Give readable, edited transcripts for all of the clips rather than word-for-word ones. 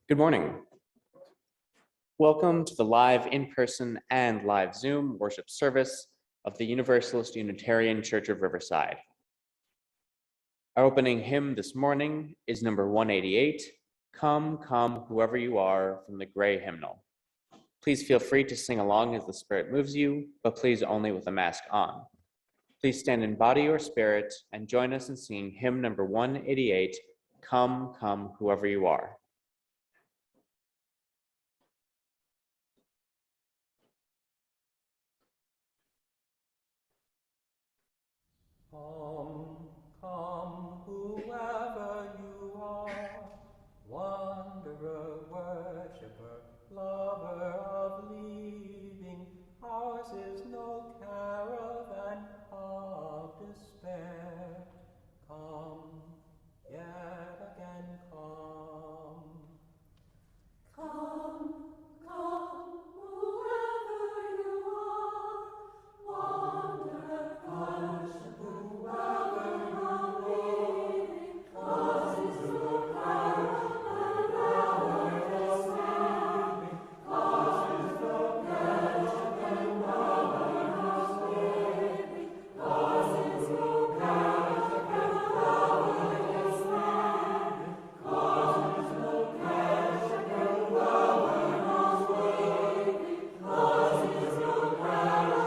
Good morning. Welcome to the live in-person and live Zoom worship service of the Universalist Unitarian Church of Riverside. Our opening hymn this morning is number 188, Come, Come, Whoever You Are, from the Gray Hymnal. Please feel free to sing along as the Spirit moves you, but please only with a mask on. Please stand in body or spirit and join us in singing hymn number 188, Come, Come, Whoever You Are. Come, come, whoever you are, wanderer, worshipper, lover of leaving, ours is no caravan of despair. Come, yet again come. Come, come, whoever you are, wanderer, worshipper, lover of leaving, cause is no caravan, lover is leaving, cause is no caravan, lover is leaving, cause is no caravan, lover is leaving, cause is no caravan.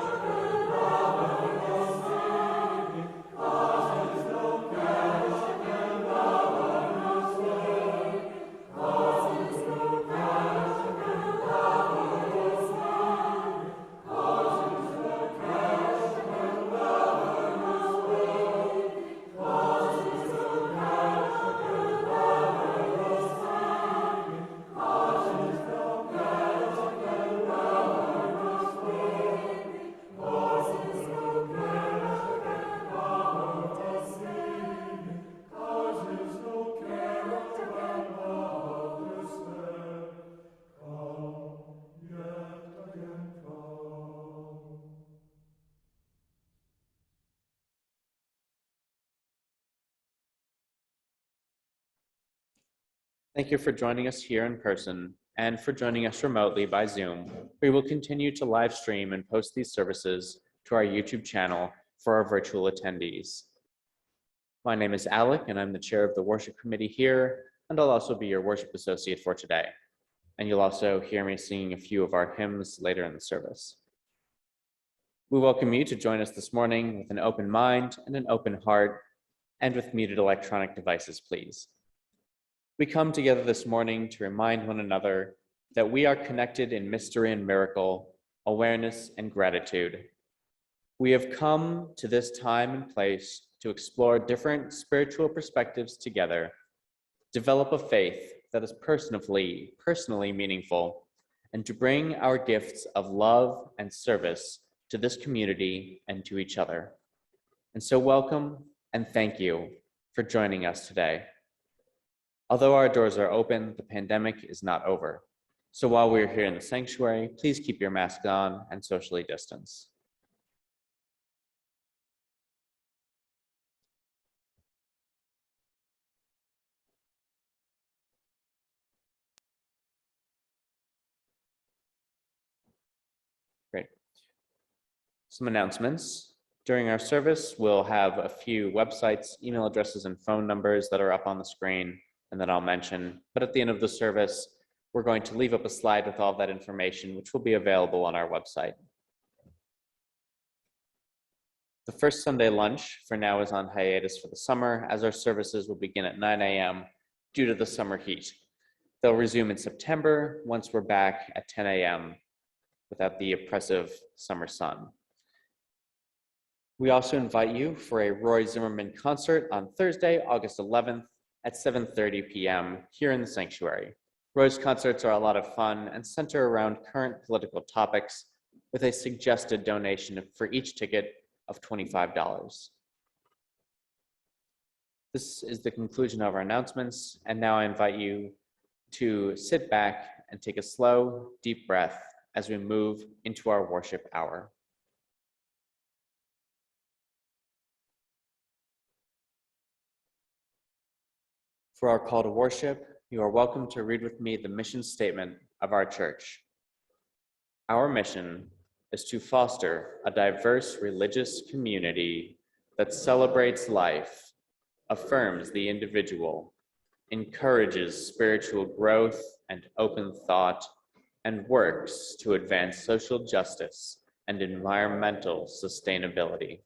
Thank you for joining us here in person and for joining us remotely by Zoom. We will continue to live stream and post these services to our YouTube channel for our virtual attendees. My name is Alec and I'm the chair of the worship committee here, and I'll also be your worship associate for today. And you'll also hear me singing a few of our hymns later in the service. We welcome you to join us this morning with an open mind and an open heart, and with muted electronic devices, please. We come together this morning to remind one another that we are connected in mystery and miracle, awareness and gratitude. We have come to this time and place to explore different spiritual perspectives together, develop a faith that is personally meaningful, and to bring our gifts of love and service to this community and to each other. And so welcome and thank you for joining us today. Although our doors are open, the pandemic is not over. So while we're here in the sanctuary, please keep your mask on and socially distance. Great. Some announcements. During our service, we'll have a few websites, email addresses, and phone numbers that are up on the screen and that I'll mention. But at the end of the service, we're going to leave up a slide with all of that information, which will be available on our website. The first Sunday lunch for now is on hiatus for the summer, as our services will begin at 9 a.m. due to the summer heat. They'll resume in September once we're back at 10 a.m. without the oppressive summer sun. We also invite you for a Roy Zimmerman concert on Thursday, August 11th at 7:30 p.m. here in the sanctuary. Roy's concerts are a lot of fun and center around current political topics with a suggested donation for each ticket of $25. This is the conclusion of our announcements, and now I invite you to sit back and take a slow, deep breath as we move into our worship hour. For our call to worship, You are welcome to read with me the mission statement of our church. Our mission is to foster a diverse religious community that celebrates life, affirms the individual, encourages spiritual growth and open thought, and works to advance social justice and environmental sustainability.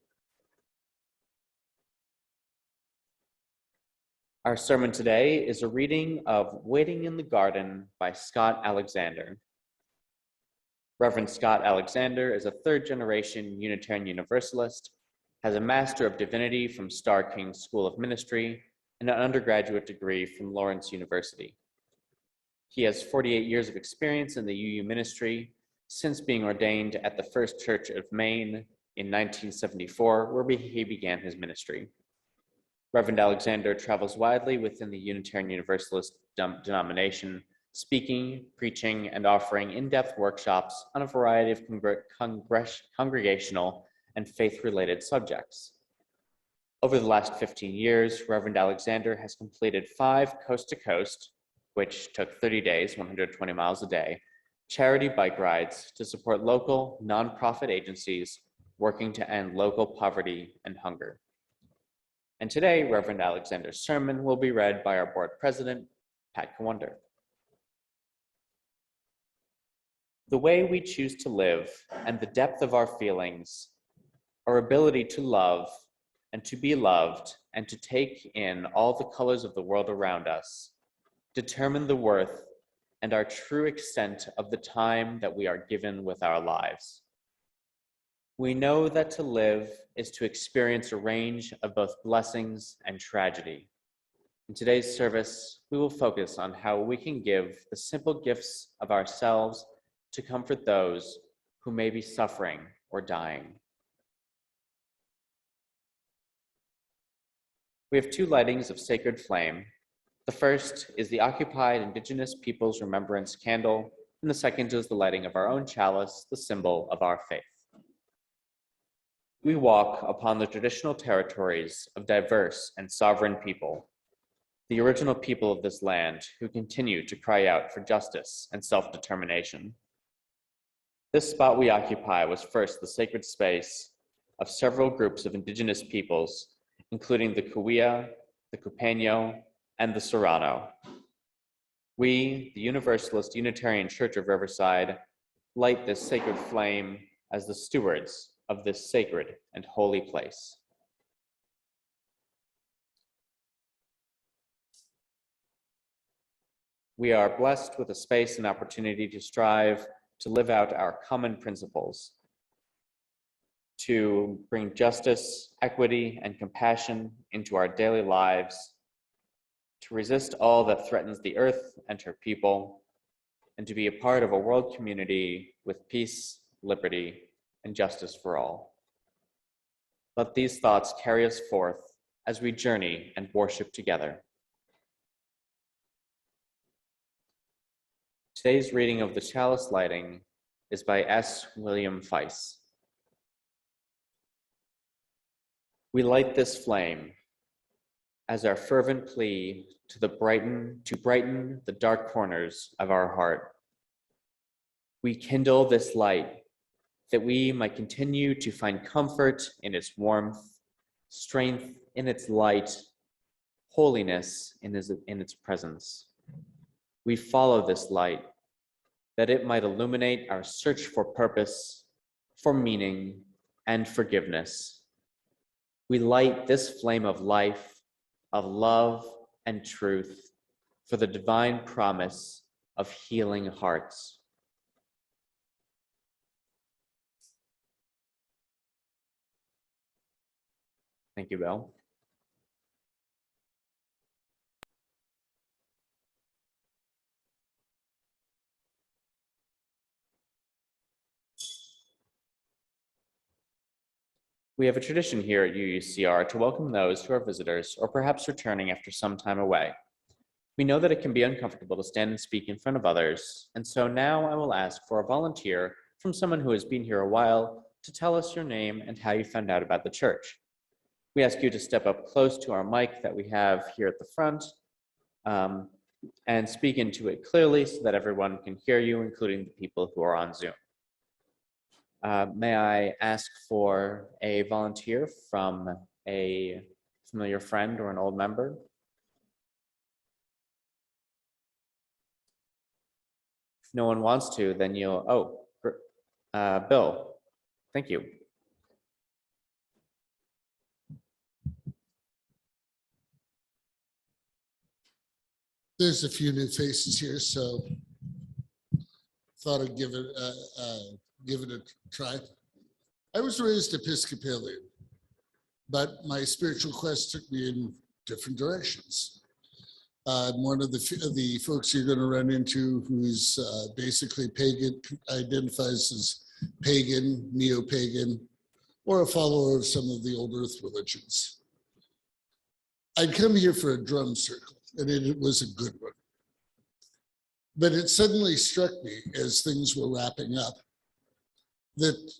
Our sermon today is a reading of Waiting in the Garden by Scott Alexander. Reverend Scott Alexander is a third-generation Unitarian Universalist, has a Master of Divinity from Starr King School of Ministry, and an undergraduate degree from Lawrence University. He has 48 years of experience in the UU ministry since being ordained at the First Church of Maine in 1974, where he began his ministry. Reverend Alexander travels widely within the Unitarian Universalist denomination, speaking, preaching, and offering in-depth workshops on a variety of congregational and faith-related subjects. Over the last 15 years, Reverend Alexander has completed 5 coast-to-coast, which took 30 days, 120 miles a day, charity bike rides to support local nonprofit agencies working to end local poverty and hunger. And today, Reverend Alexander's sermon will be read by our board president, Pat Cawunder. The way we choose to live and the depth of our feelings, our ability to love and to be loved and to take in all the colors of the world around us, determine the worth and our true extent of the time that we are given with our lives. We know that to live is to experience a range of both blessings and tragedy. In today's service, we will focus on how we can give the simple gifts of ourselves to comfort those who may be suffering or dying. We have 2 lightings of sacred flame. The first is the occupied Indigenous Peoples Remembrance Candle, and the second is the lighting of our own chalice, the symbol of our faith. We walk upon the traditional territories of diverse and sovereign people, the original people of this land who continue to cry out for justice and self-determination. This spot we occupy was first the sacred space of several groups of Indigenous peoples, including the Cahuilla, the Cupeño, and the Serrano. We, the Universalist Unitarian Church of Riverside, light this sacred flame as the stewards of this sacred and holy place. We are blessed with a space and opportunity to strive to live out our common principles, to bring justice, equity, and compassion into our daily lives, to resist all that threatens the earth and her people, and to be a part of a world community with peace, liberty, and justice for all. Let these thoughts carry us forth as we journey and worship together. Today's reading of the chalice lighting is by S. William Feiss. We light this flame as our fervent plea to brighten the dark corners of our heart. We kindle this light that we might continue to find comfort in its warmth, strength in its light, holiness in its presence. We follow this light that it might illuminate our search for purpose, for meaning, and forgiveness. We light this flame of life, of love and truth for the divine promise of healing hearts. Thank you, Bill. We have a tradition here at UUCR to welcome those who are visitors or perhaps returning after some time away. We know that it can be uncomfortable to stand and speak in front of others, and so now I will ask for a volunteer from someone who has been here a while to tell us your name and how you found out about the church. We ask you to step up close to our mic that we have here at the front, and speak into it clearly so that everyone can hear you, including the people who are on Zoom. May I ask for a volunteer from a familiar friend or an old member? If no one wants to, then you'll, Bill, thank you. There's a few new faces here, so thought I'd give it a try. I was raised Episcopalian, but my spiritual quest took me in different directions. I'm one of the folks you're going to run into who's basically pagan, identifies as pagan, neo-pagan, or a follower of some of the old earth religions. I'd come here for a drum circle, and it was a good one. But it suddenly struck me as things were wrapping up that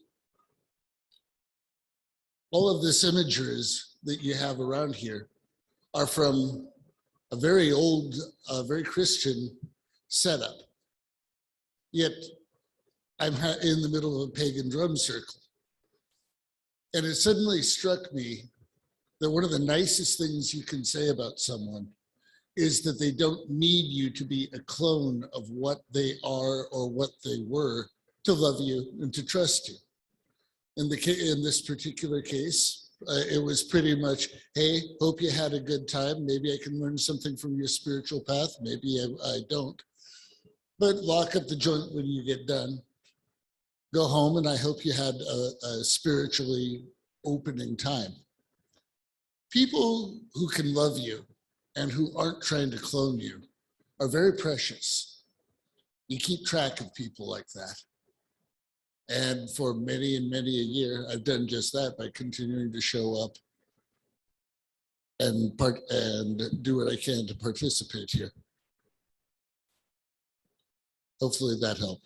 all of this images that you have around here are from a very old, very Christian setup. Yet I'm in the middle of a pagan drum circle. And it suddenly struck me that one of the nicest things you can say about someone is that they don't need you to be a clone of what they are or what they were to love you and to trust you. In this particular case, it was pretty much, hey, hope you had a good time. Maybe I can learn something from your spiritual path. Maybe I don't. But lock up the joint when you get done. Go home, and I hope you had a spiritually opening time. People who can love you and who aren't trying to clone you are very precious. You keep track of people like that. And for many and many a year, I've done just that by continuing to show up and do what I can to participate here. Hopefully that helped.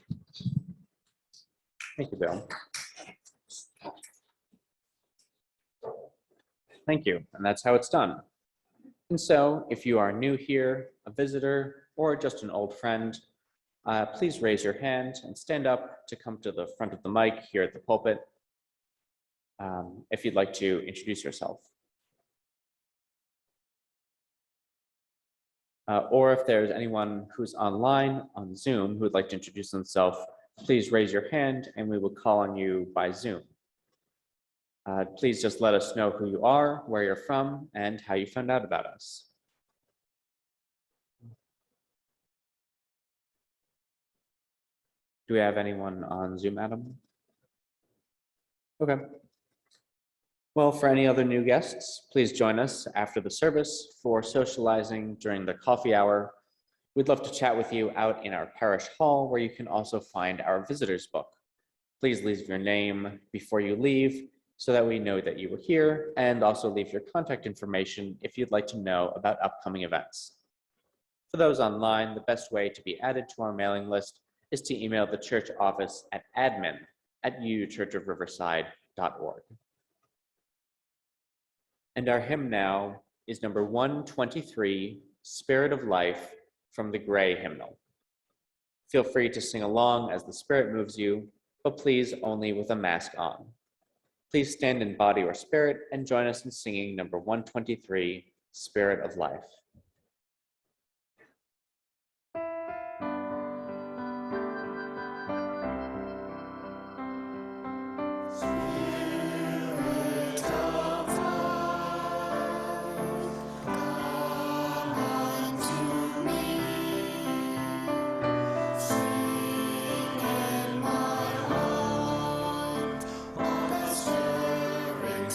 Thank you, Bill. Thank you, and that's how it's done. And so, if you are new here, a visitor, or just an old friend, please raise your hand and stand up to come to the front of the mic here at the pulpit if you'd like to introduce yourself. Or if there's anyone who's online on Zoom who would like to introduce themselves, please raise your hand and we will call on you by Zoom. Please just let us know who you are, where you're from, and how you found out about us. Do we have anyone on Zoom, Adam? Okay. Well, for any other new guests, please join us after the service for socializing during the coffee hour. We'd love to chat with you out in our parish hall, where you can also find our visitors book. Please leave your name before you leave so that we know that you were here, and also leave your contact information if you'd like to know about upcoming events. For those online, the best way to be added to our mailing list is to email the church office at admin@uuchurchofriverside.org. And our hymn now is number 123, Spirit of Life, from the Gray Hymnal. Feel free to sing along as the Spirit moves you, but please only with a mask on. Please stand in body or spirit and join us in singing number 123, Spirit of Life.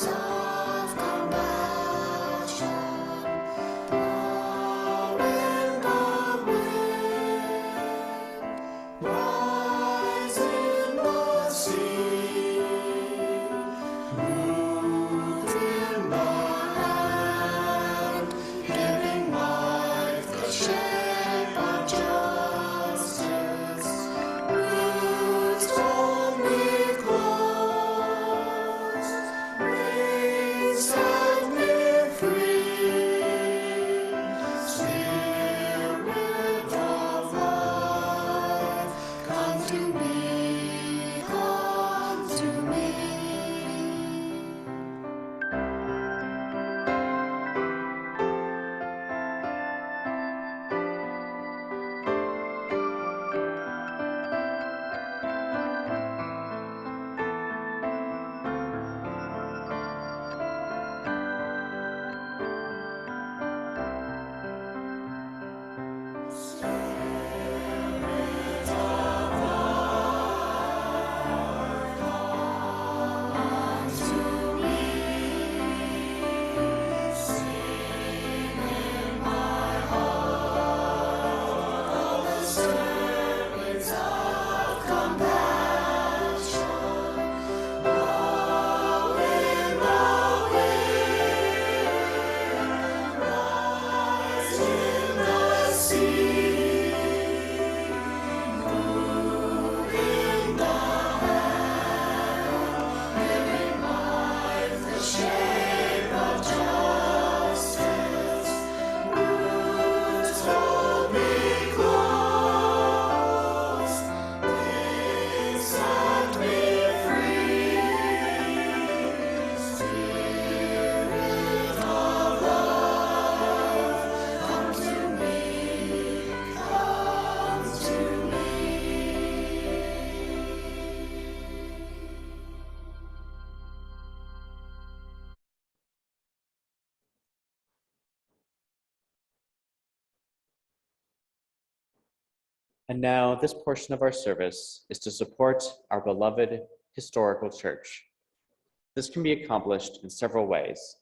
Of compassion, And now this portion of our service is to support our beloved historical church. This can be accomplished in several ways.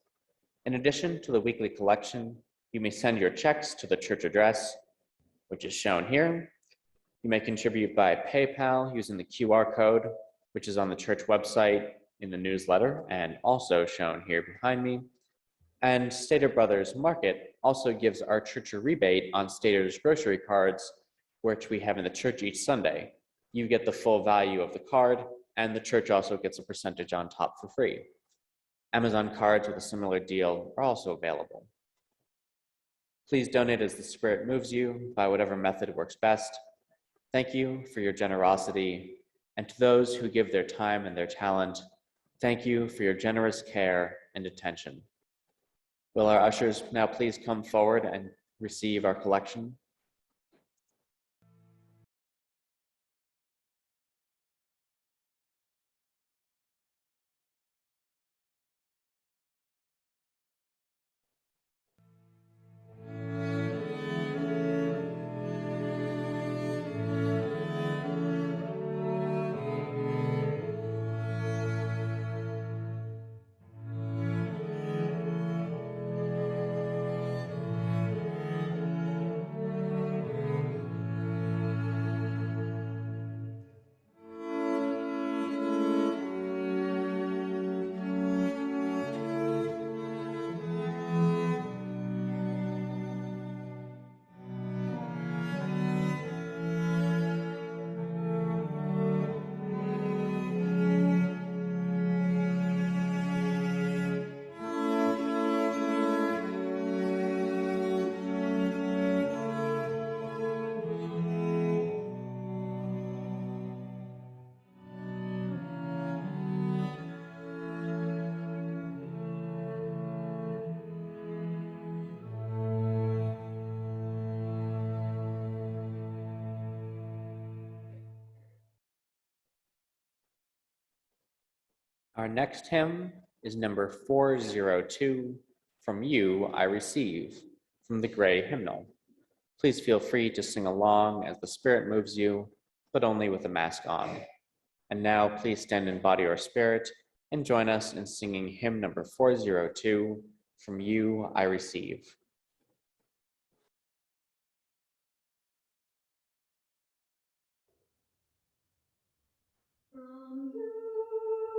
In addition to the weekly collection, you may send your checks to the church address, which is shown here. You may contribute by PayPal using the QR code, which is on the church website in the newsletter and also shown here behind me. And Stater Brothers Market also gives our church a rebate on Stater's grocery cards, which we have in the church each Sunday. You get the full value of the card, and the church also gets a percentage on top for free. Amazon cards with a similar deal are also available. Please donate as the Spirit moves you by whatever method works best. Thank you for your generosity, and to those who give their time and their talent, thank you for your generous care and attention. Will our ushers now please come forward and receive our collection? Our next hymn is number 402, From You I Receive, from the Gray Hymnal. Please feel free to sing along as the Spirit moves you, but only with a mask on. And now please stand in body or spirit and join us in singing hymn number 402, From You I Receive. From you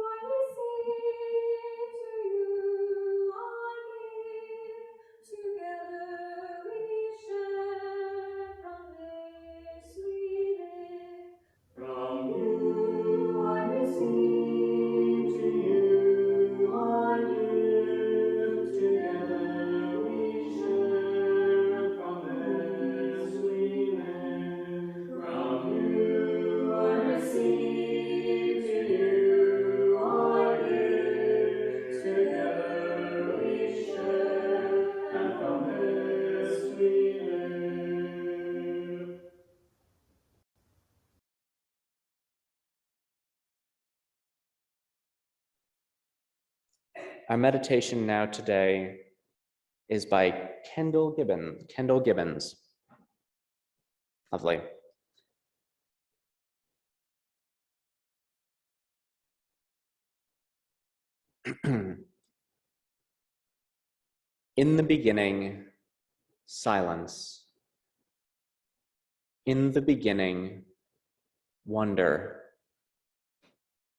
I receive, to you I give. Together we share, from this we live. From you I receive, to you I give. Together we share, from this we live. From you I receive, to you I give. Together we share, and from this we live. Our meditation now today is by Kendall Gibbons. Lovely. In the beginning, silence. In the beginning, wonder.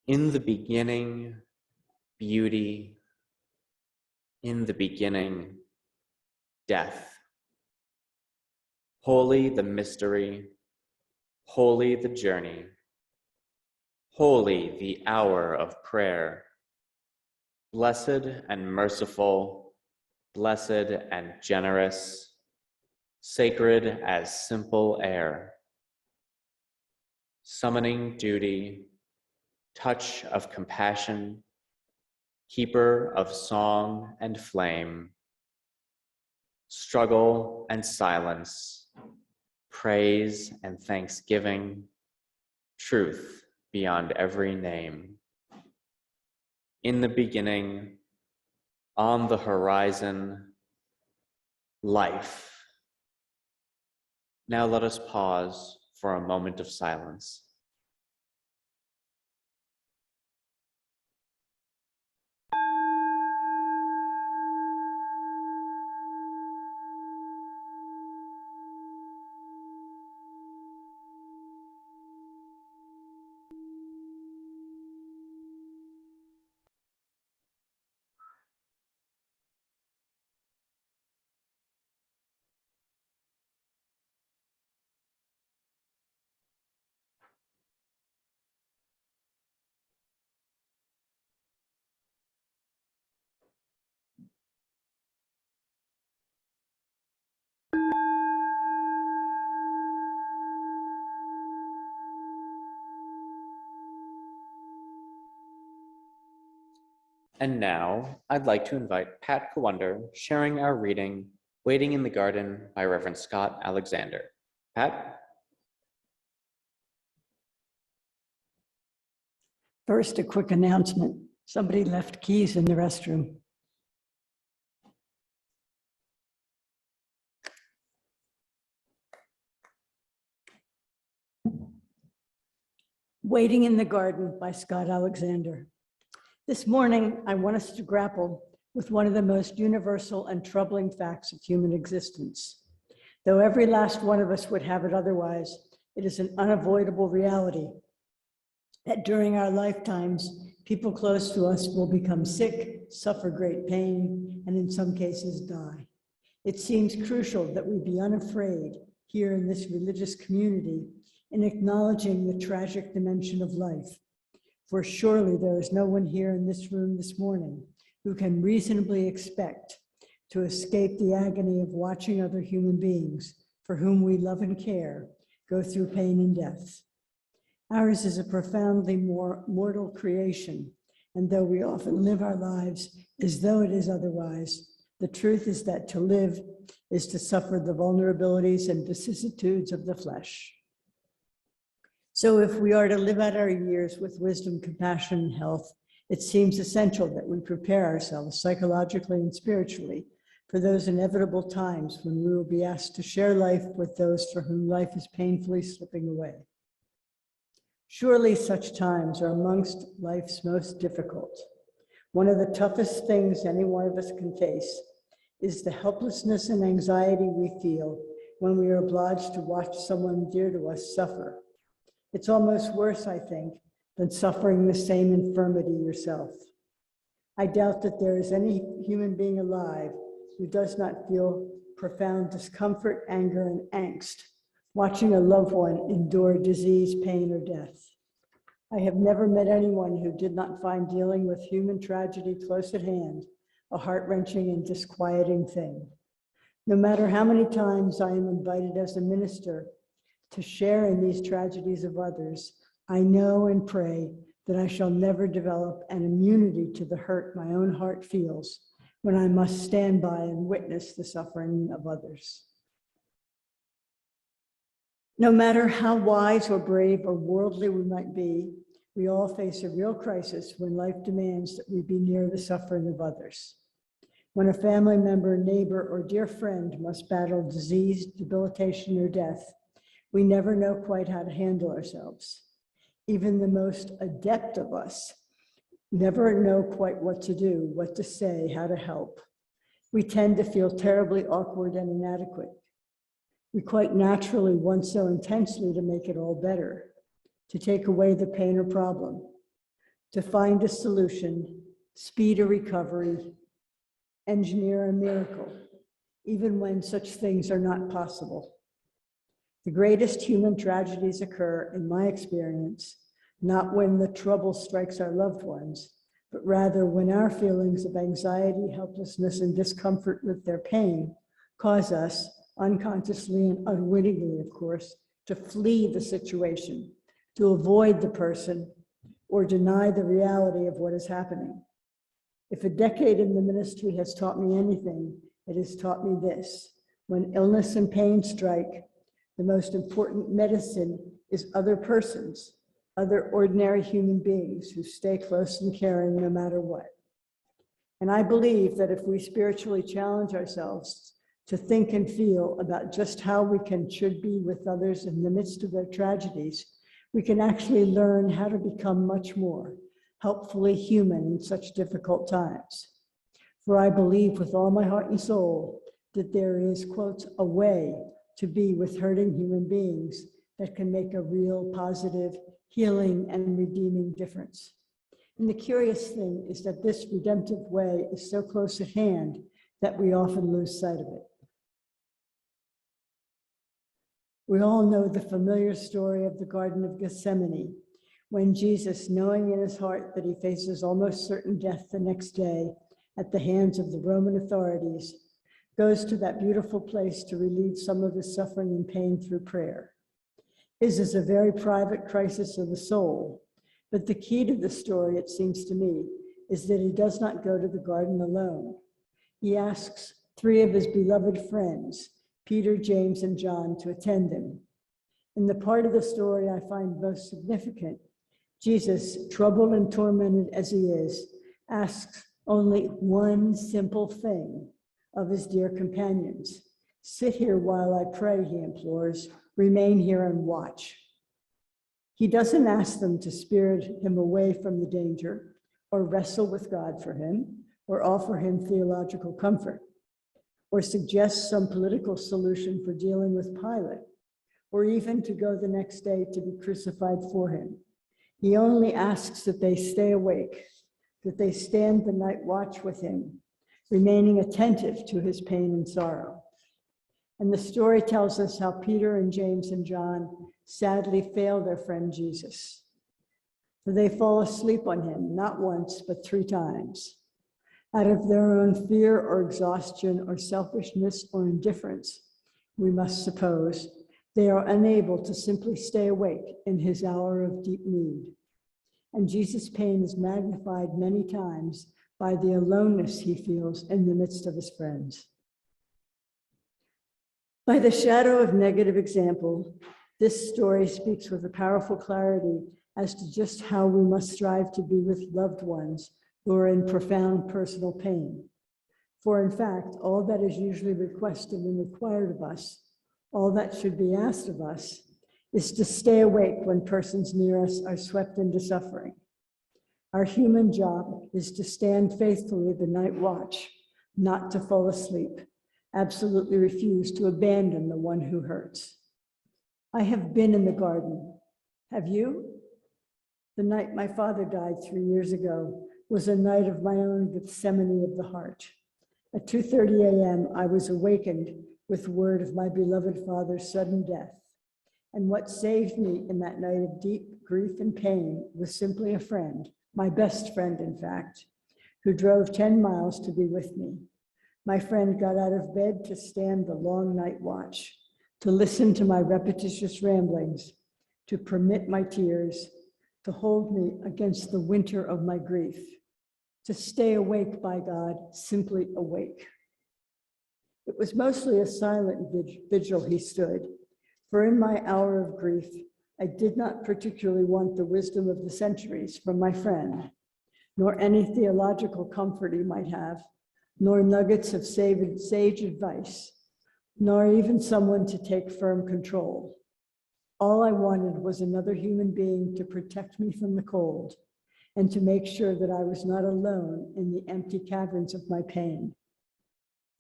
In the beginning, beauty. In the beginning, death. Holy the mystery, holy the journey, holy the hour of prayer. Blessed and merciful, blessed and generous, sacred as simple air. Summoning duty, touch of compassion, keeper of song and flame. Struggle and silence, praise and thanksgiving, truth beyond every name. In the beginning, on the horizon, life. Now let us pause for a moment of silence. And now I'd like to invite Pat Cawunder sharing our reading, Waiting in the Garden by Reverend Scott Alexander. Pat? First, a quick announcement. Somebody left keys in the restroom. Waiting in the Garden by Scott Alexander. This morning, I want us to grapple with one of the most universal and troubling facts of human existence. Though every last one of us would have it otherwise, it is an unavoidable reality that during our lifetimes, people close to us will become sick, suffer great pain, and in some cases die. It seems crucial that we be unafraid here in this religious community in acknowledging the tragic dimension of life. For surely there is no one here in this room this morning who can reasonably expect to escape the agony of watching other human beings for whom we love and care go through pain and death. Ours is a profoundly mortal creation, and though we often live our lives as though it is otherwise, the truth is that to live is to suffer the vulnerabilities and vicissitudes of the flesh. So if we are to live out our years with wisdom, compassion, and health, it seems essential that we prepare ourselves psychologically and spiritually for those inevitable times when we will be asked to share life with those for whom life is painfully slipping away. Surely such times are amongst life's most difficult. One of the toughest things any one of us can face is the helplessness and anxiety we feel when we are obliged to watch someone dear to us suffer. It's almost worse, I think, than suffering the same infirmity yourself. I doubt that there is any human being alive who does not feel profound discomfort, anger, and angst watching a loved one endure disease, pain, or death. I have never met anyone who did not find dealing with human tragedy close at hand a heart-wrenching and disquieting thing. No matter how many times I am invited as a minister to share in these tragedies of others, I know and pray that I shall never develop an immunity to the hurt my own heart feels when I must stand by and witness the suffering of others. No matter how wise or brave or worldly we might be, we all face a real crisis when life demands that we be near the suffering of others. When a family member, neighbor, or dear friend must battle disease, debilitation, or death, we never know quite how to handle ourselves. Even the most adept of us never know quite what to do, what to say, how to help. We tend to feel terribly awkward and inadequate. We quite naturally want so intensely to make it all better, to take away the pain or problem, to find a solution, speed a recovery, engineer a miracle, even when such things are not possible. The greatest human tragedies occur, in my experience, not when the trouble strikes our loved ones, but rather when our feelings of anxiety, helplessness, and discomfort with their pain cause us, unconsciously and unwittingly, of course, to flee the situation, to avoid the person, or deny the reality of what is happening. If a decade in the ministry has taught me anything, it has taught me this: when illness and pain strike, the most important medicine is other persons, other ordinary human beings who stay close and caring no matter what. And I believe that if we spiritually challenge ourselves to think and feel about just how we should be with others in the midst of their tragedies, we can actually learn how to become much more helpfully human in such difficult times. For I believe with all my heart and soul that there is, quote, a way to be with hurting human beings that can make a real positive, healing, and redeeming difference. And the curious thing is that this redemptive way is so close at hand that we often lose sight of it. We all know the familiar story of the Garden of Gethsemane, when Jesus, knowing in his heart that he faces almost certain death the next day at the hands of the Roman authorities, goes to that beautiful place to relieve some of his suffering and pain through prayer. His is a very private crisis of the soul, but the key to the story, it seems to me, is that he does not go to the garden alone. He asks 3 of his beloved friends, Peter, James, and John, to attend him. In the part of the story I find most significant, Jesus, troubled and tormented as he is, asks only one simple thing of his dear companions. Sit here while I pray, he implores. Remain here and watch. He doesn't ask them to spirit him away from the danger or wrestle with God for him or offer him theological comfort or suggest some political solution for dealing with Pilate or even to go the next day to be crucified for him. He only asks that they stay awake, that they stand the night watch with him, remaining attentive to his pain and sorrow. And the story tells us how Peter and James and John sadly fail their friend Jesus. For they fall asleep on him, not once, but 3 times. Out of their own fear or exhaustion or selfishness or indifference, we must suppose, they are unable to simply stay awake in his hour of deep need. And Jesus' pain is magnified many times by the aloneness he feels in the midst of his friends. By the shadow of negative example, this story speaks with a powerful clarity as to just how we must strive to be with loved ones who are in profound personal pain. For in fact, all that is usually requested and required of us, all that should be asked of us, is to stay awake when persons near us are swept into suffering. Our human job is to stand faithfully the night watch, not to fall asleep, absolutely refuse to abandon the one who hurts. I have been in the garden. Have you? The night my father died 3 years ago was a night of my own Gethsemane of the heart. At 2:30 a.m., I was awakened with word of my beloved father's sudden death. And what saved me in that night of deep grief and pain was simply a friend, my best friend, in fact, who drove 10 miles to be with me. My friend got out of bed to stand the long night watch, to listen to my repetitious ramblings, to permit my tears, to hold me against the winter of my grief, to stay awake, by God, simply awake. It was mostly a silent vigil he stood, for in my hour of grief, I did not particularly want the wisdom of the centuries from my friend, nor any theological comfort he might have, nor nuggets of sage advice, nor even someone to take firm control. All I wanted was another human being to protect me from the cold and to make sure that I was not alone in the empty caverns of my pain.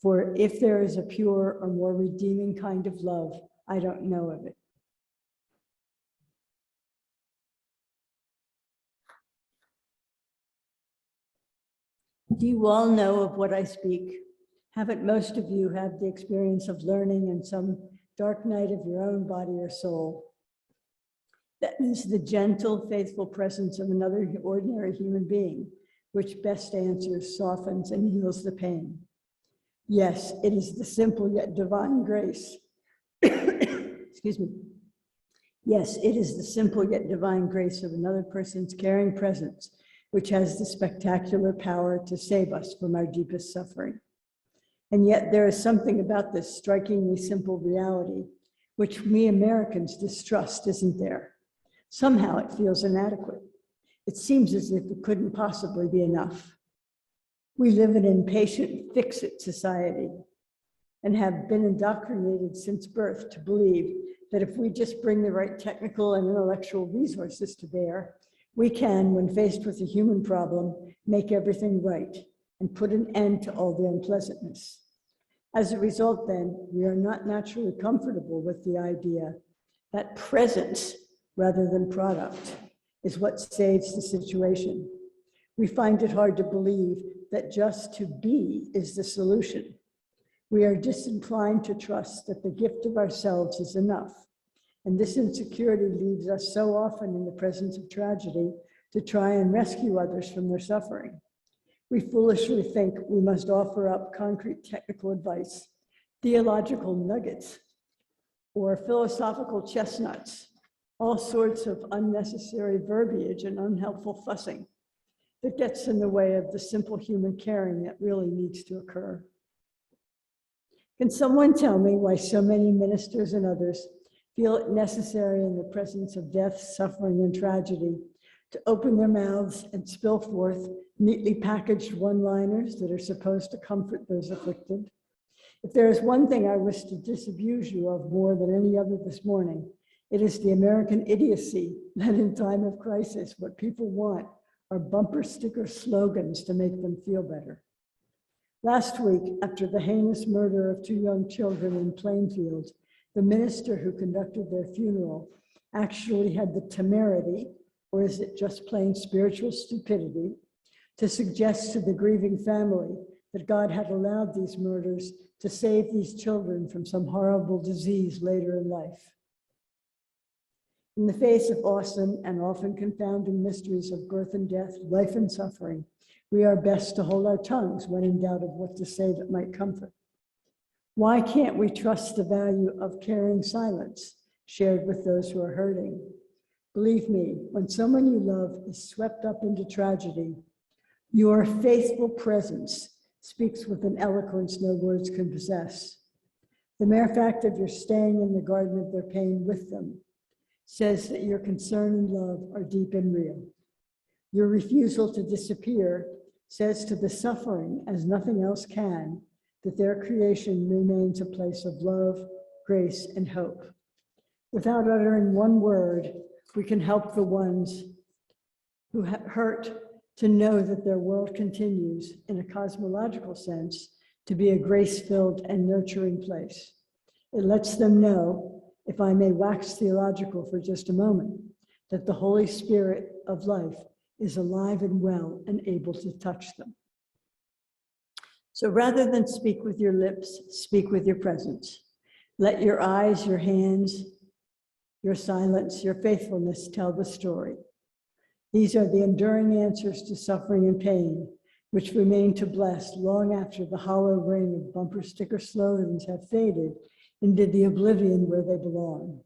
For if there is a pure or more redeeming kind of love, I don't know of it. Do you all know of what I speak? Haven't most of you had the experience of learning in some dark night of your own body or soul? That is the gentle, faithful presence of another ordinary human being, which best answers, softens, and heals the pain. Yes, it is the simple yet divine grace. Excuse me. Yes, it is the simple yet divine grace of another person's caring presence, which has the spectacular power to save us from our deepest suffering. And yet there is something about this strikingly simple reality, which we Americans distrust, isn't there? Somehow it feels inadequate. It seems as if it couldn't possibly be enough. We live in an impatient, fix-it society. and have been indoctrinated since birth to believe that if we just bring the right technical and intellectual resources to bear, we can, when faced with a human problem, make everything right and put an end to all the unpleasantness. As a result, then, we are not naturally comfortable with the idea that presence, rather than product, is what saves the situation. We find it hard to believe that just to be is the solution. We are disinclined to trust that the gift of ourselves is enough. And this insecurity leads us so often in the presence of tragedy to try and rescue others from their suffering. We foolishly think we must offer up concrete technical advice, theological nuggets, or philosophical chestnuts, all sorts of unnecessary verbiage and unhelpful fussing that gets in the way of the simple human caring that really needs to occur. Can someone tell me why so many ministers and others feel it necessary in the presence of death, suffering, and tragedy to open their mouths and spill forth neatly packaged one-liners that are supposed to comfort those afflicted? If there is one thing I wish to disabuse you of more than any other this morning, it is the American idiocy that in time of crisis, what people want are bumper sticker slogans to make them feel better. Last week, after the heinous murder of 2 young children in Plainfield, the minister who conducted their funeral actually had the temerity, or is it just plain spiritual stupidity, to suggest to the grieving family that God had allowed these murders to save these children from some horrible disease later in life. In the face of awesome and often confounding mysteries of birth and death, life and suffering, we are best to hold our tongues when in doubt of what to say that might comfort. Why can't we trust the value of caring silence shared with those who are hurting? Believe me, when someone you love is swept up into tragedy, your faithful presence speaks with an eloquence no words can possess. The mere fact of your staying in the garden of their pain with them says that your concern and love are deep and real. Your refusal to disappear says to the suffering, as nothing else can, that their creation remains a place of love, grace, and hope. Without uttering one word, we can help the ones who hurt to know that their world continues, in a cosmological sense, to be a grace-filled and nurturing place. It lets them know, if I may wax theological for just a moment, that the Holy Spirit of life is alive and well and able to touch them. So rather than speak with your lips, speak with your presence. Let your eyes, your hands, your silence, your faithfulness tell the story. These are the enduring answers to suffering and pain, which remain to bless long after the hollow ring of bumper sticker slogans have faded into the oblivion where they belong.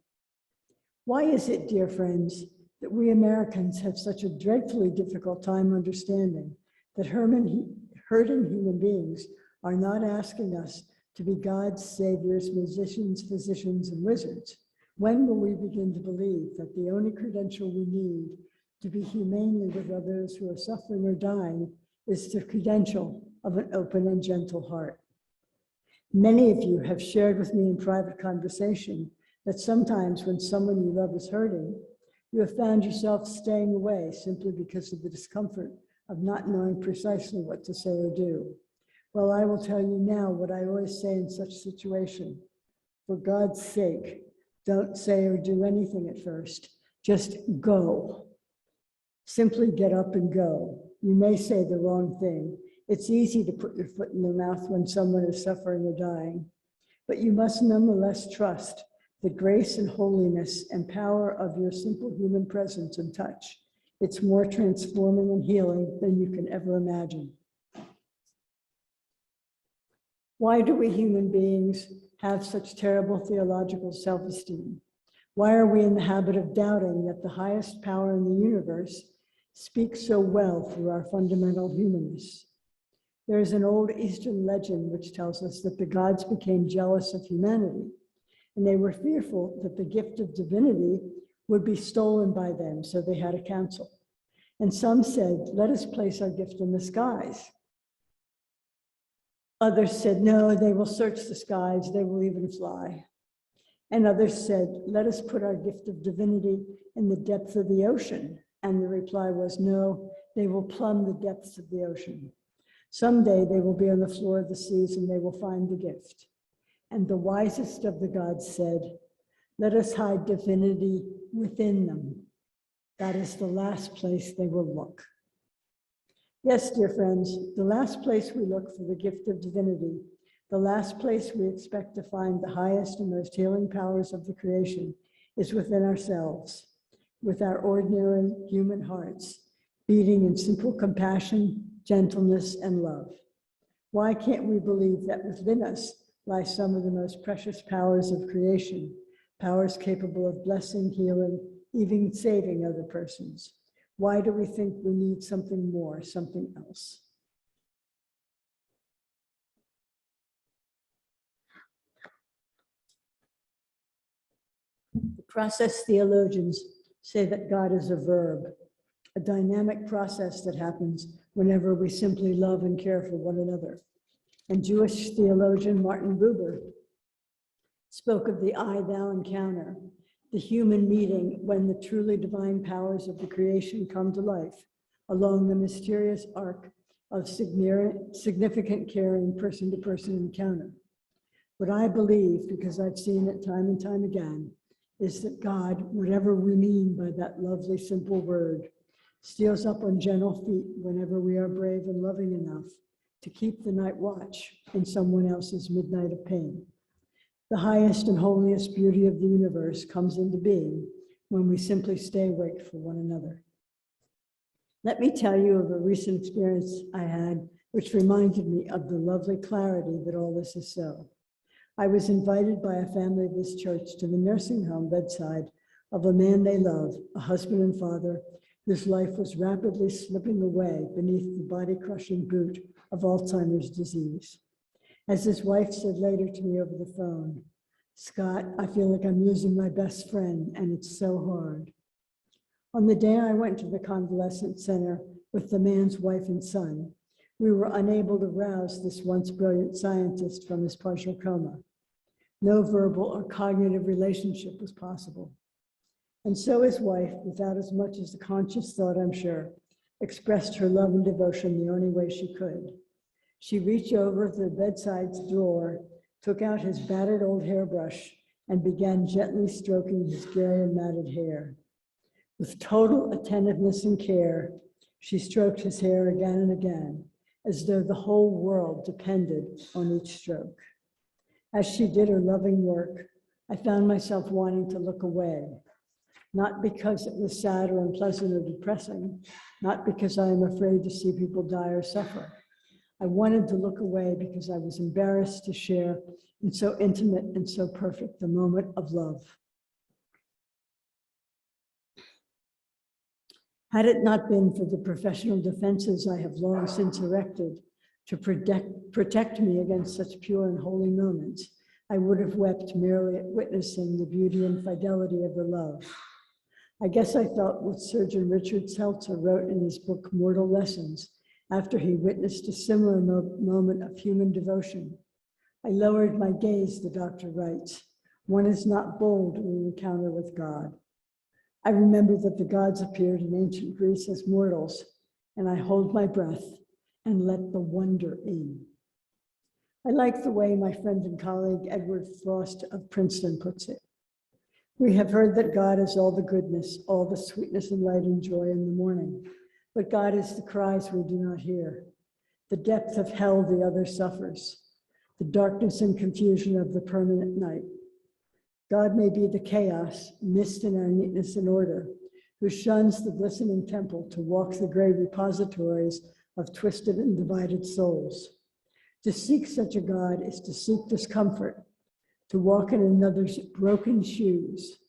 Why is it, dear friends, that we Americans have such a dreadfully difficult time understanding that hurting human beings are not asking us to be God's saviors, musicians, physicians, and wizards? When will we begin to believe that the only credential we need to be humanely with others who are suffering or dying is the credential of an open and gentle heart? Many of you have shared with me in private conversation that sometimes when someone you love is hurting, you have found yourself staying away simply because of the discomfort of not knowing precisely what to say or do. Well, I will tell you now what I always say in such situation. For God's sake, don't say or do anything at first. Just go. Simply get up and go. You may say the wrong thing. It's easy to put your foot in their mouth when someone is suffering or dying, but you must nonetheless trust the grace and holiness and power of your simple human presence and touch. It's more transforming and healing than you can ever imagine. Why do we human beings have such terrible theological self-esteem? Why are we in the habit of doubting that the highest power in the universe speaks so well through our fundamental humanness? There is an old Eastern legend which tells us that the gods became jealous of humanity, and they were fearful that the gift of divinity would be stolen by them, so they had a council. And some said, let us place our gift in the skies. Others said, no, they will search the skies, they will even fly. And others said, let us put our gift of divinity in the depth of the ocean. And the reply was, no, they will plumb the depths of the ocean. Someday they will be on the floor of the seas and they will find the gift. And the wisest of the gods said, let us hide divinity within them. That is the last place they will look. Yes, dear friends, the last place we look for the gift of divinity, the last place we expect to find the highest and most healing powers of the creation is within ourselves, with our ordinary human hearts, beating in simple compassion, gentleness, and love. Why can't we believe that within us lie some of the most precious powers of creation, powers capable of blessing, healing, even saving other persons? Why do we think we need something more, something else? The process theologians say that God is a verb, a dynamic process that happens whenever we simply love and care for one another. And Jewish theologian Martin Buber spoke of the I thou encounter, the human meeting when the truly divine powers of the creation come to life along the mysterious arc of significant caring person-to-person encounter. What I believe, because I've seen it time and time again, is that God, whatever we mean by that lovely, simple word, steals up on gentle feet whenever we are brave and loving enough to keep the night watch in someone else's midnight of pain. The highest and holiest beauty of the universe comes into being when we simply stay awake for one another. Let me tell you of a recent experience I had, which reminded me of the lovely clarity that all this is so. I was invited by a family of this church to the nursing home bedside of a man they love, a husband and father, whose life was rapidly slipping away beneath the body-crushing boot of Alzheimer's disease. As his wife said later to me over the phone, Scott, I feel like I'm losing my best friend, and it's so hard. On the day I went to the convalescent center with the man's wife and son, we were unable to rouse this once brilliant scientist from his partial coma. No verbal or cognitive relationship was possible. And so his wife, without as much as a conscious thought, I'm sure, expressed her love and devotion the only way she could. She reached over to the bedside drawer, took out his battered old hairbrush, and began gently stroking his gray and matted hair. With total attentiveness and care, she stroked his hair again and again, as though the whole world depended on each stroke. As she did her loving work, I found myself wanting to look away, not because it was sad or unpleasant or depressing, not because I am afraid to see people die or suffer. I wanted to look away because I was embarrassed to share in so intimate and so perfect the moment of love. Had it not been for the professional defenses I have long since erected to protect me against such pure and holy moments, I would have wept merely at witnessing the beauty and fidelity of her love. I guess I felt what Surgeon Richard Seltzer wrote in his book, Mortal Lessons, after he witnessed a similar moment of human devotion. I lowered my gaze, the doctor writes. One is not bold in an encounter with God. I remember that the gods appeared in ancient Greece as mortals, and I hold my breath and let the wonder in. I like the way my friend and colleague Edward Frost of Princeton puts it. We have heard that God is all the goodness, all the sweetness and light and joy in the morning, but God is the cries we do not hear, the depth of hell the other suffers, the darkness and confusion of the permanent night. God may be the chaos, mist in our neatness and order, who shuns the glistening temple to walk the gray repositories of twisted and divided souls. To seek such a God is to seek discomfort, to walk in another's broken shoes,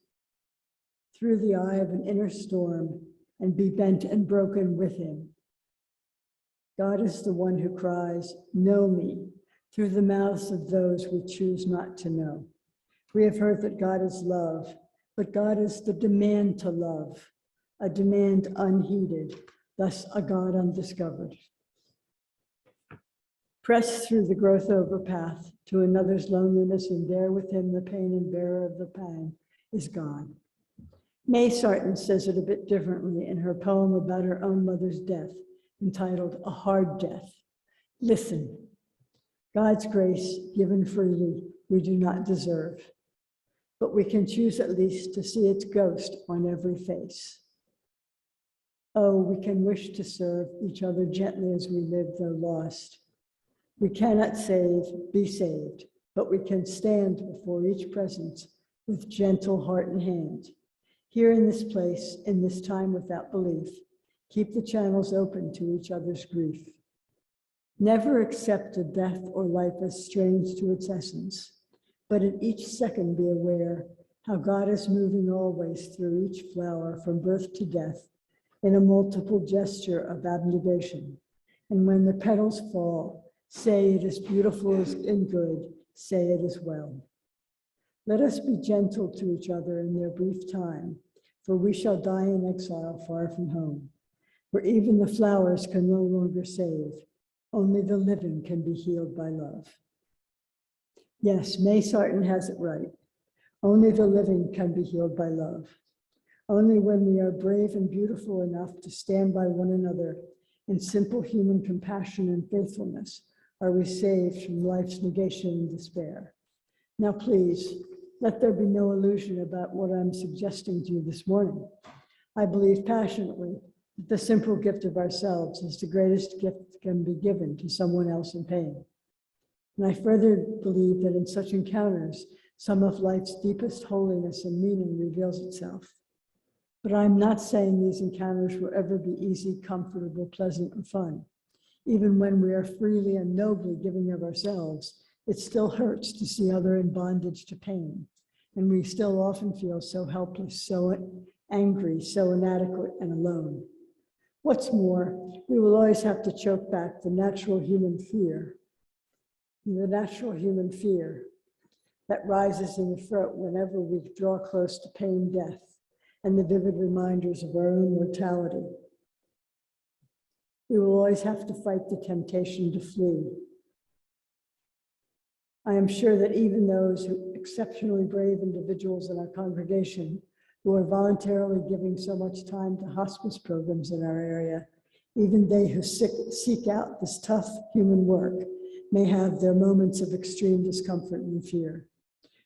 through the eye of an inner storm, and be bent and broken with him. God is the one who cries, "Know me," through the mouths of those we choose not to know. We have heard that God is love, but God is the demand to love, a demand unheeded, thus a God undiscovered. Press through the growth over path to another's loneliness and bear with him the pain, and bearer of the pang is gone. May Sarton says it a bit differently in her poem about her own mother's death, entitled A Hard Death. Listen, God's grace given freely we do not deserve, but we can choose at least to see its ghost on every face. Oh, we can wish to serve each other gently as we live, though lost. We cannot be saved, but we can stand before each presence with gentle heart and hand. Here in this place, in this time without belief, keep the channels open to each other's grief. Never accept a death or life as strange to its essence, but at each second be aware how God is moving always through each flower from birth to death in a multiple gesture of abnegation. And when the petals fall, say it is beautiful and good, say it is well. Let us be gentle to each other in their brief time, for we shall die in exile far from home, where even the flowers can no longer save, only the living can be healed by love. Yes, May Sarton has it right. Only the living can be healed by love. Only when we are brave and beautiful enough to stand by one another in simple human compassion and faithfulness are we saved from life's negation and despair. Now, please, let there be no illusion about what I'm suggesting to you this morning. I believe passionately that the simple gift of ourselves is the greatest gift that can be given to someone else in pain. And I further believe that in such encounters, some of life's deepest holiness and meaning reveals itself. But I'm not saying these encounters will ever be easy, comfortable, pleasant, or fun. Even when we are freely and nobly giving of ourselves, it still hurts to see others in bondage to pain. And we still often feel so helpless, so angry, so inadequate and alone. What's more, we will always have to choke back the natural human fear that rises in the throat whenever we draw close to pain, death, and the vivid reminders of our own mortality. We will always have to fight the temptation to flee. I am sure that even those exceptionally brave individuals in our congregation who are voluntarily giving so much time to hospice programs in our area, even they who seek out this tough human work may have their moments of extreme discomfort and fear.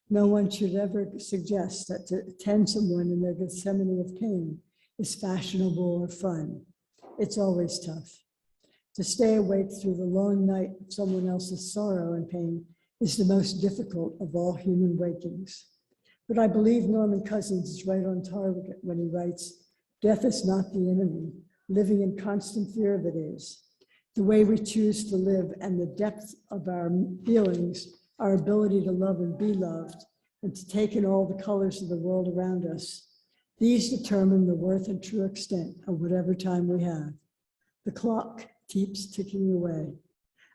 No one should ever suggest that to attend someone in their Gethsemane of pain is fashionable or fun. It's always tough. To stay awake through the long night of someone else's sorrow and pain is the most difficult of all human wakings. But I believe Norman Cousins is right on target when he writes, "Death is not the enemy. Living in constant fear of it is. The way we choose to live and the depth of our feelings, our ability to love and be loved, and to take in all the colors of the world around us, these determine the worth and true extent of whatever time we have. The clock keeps ticking away.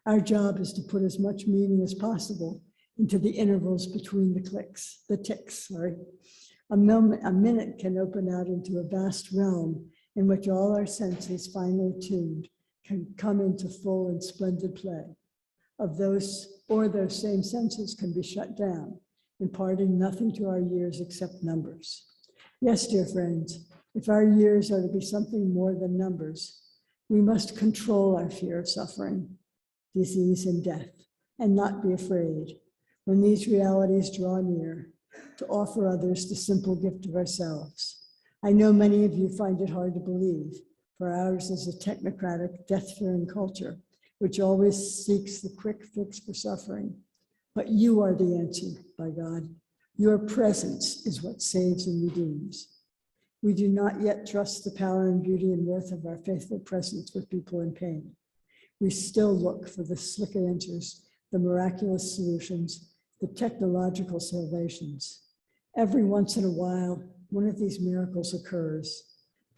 Our job is to put as much meaning as possible into the intervals between the ticks. A minute can open out into a vast realm in which all our senses, finely tuned, can come into full and splendid play. Those same senses can be shut down, imparting nothing to our years except numbers. Yes, dear friends, if our years are to be something more than numbers, we must control our fear of suffering, disease, and death, and not be afraid, when these realities draw near, to offer others the simple gift of ourselves. I know many of you find it hard to believe, for ours is a technocratic, death-fearing culture, which always seeks the quick fix for suffering. But you are the answer, by God. Your presence is what saves and redeems. We do not yet trust the power and beauty and worth of our faithful presence with people in pain. We still look for the slick answers, the miraculous solutions, the technological salvations. Every once in a while, one of these miracles occurs.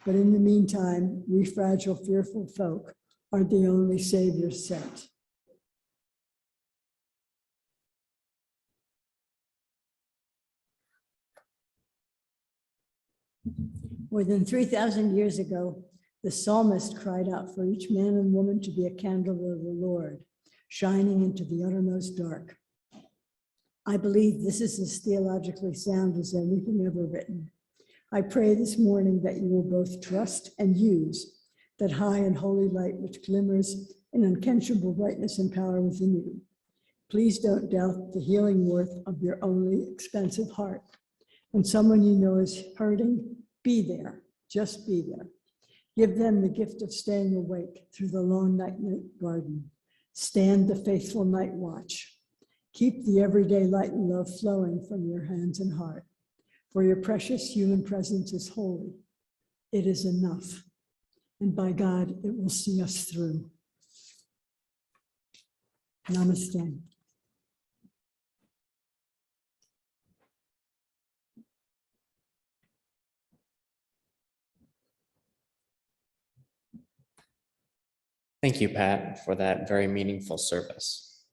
But in the meantime, we fragile, fearful folk are the only saviors sent. More than 3,000 years ago, the psalmist cried out for each man and woman to be a candle of the Lord, shining into the uttermost dark. I believe this is as theologically sound as anything ever written. I pray this morning that you will both trust and use that high and holy light which glimmers in unquenchable brightness and power within you. Please don't doubt the healing worth of your only expensive heart. When someone you know is hurting, be there, just be there. Give them the gift of staying awake through the long night garden. Stand the faithful night watch. Keep the everyday light and love flowing from your hands and heart. For your precious human presence is holy. It is enough. And by God, it will see us through. Namaste. Thank you, Pat, for that very meaningful service.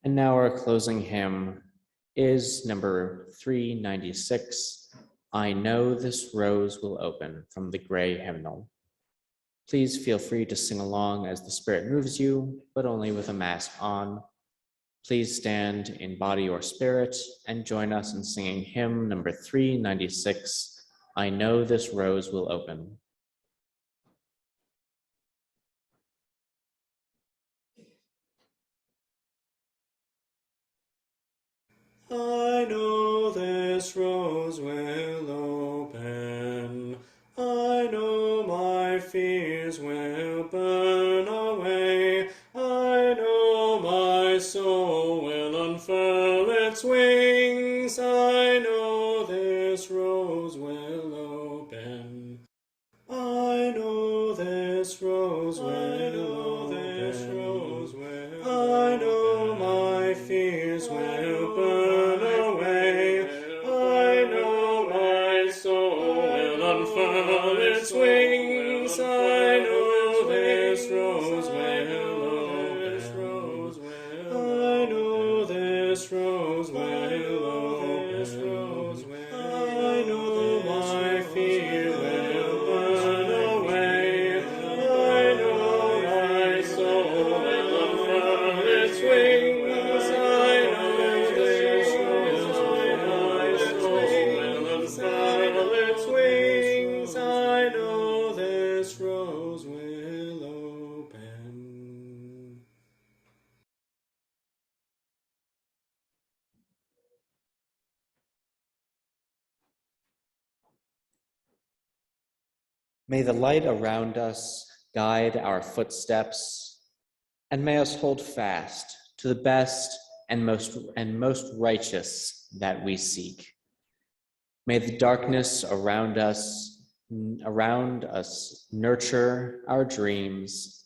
And now our closing hymn is number 396, I Know This Rose Will Open, from the Gray Hymnal. Please feel free to sing along as the Spirit moves you, but only with a mask on. Please stand in body or spirit and join us in singing hymn number 396, I Know This Rose Will Open. I know this rose will open. I know my fears will burn away. I know my soul will unfurl its wings. I know this rose will open. I know this rose will open. I know my fears will burn away. I know my soul will unfurl its wings. I know this rose will open. I know this rose will open. I know my fear will burn away. I know my soul will unfurl its wings. I know this rose my soul will unfurl its wings. I know this rose will open. May the light around us guide our footsteps, and may us hold fast to the best and most righteous that we seek. May the darkness around us nurture our dreams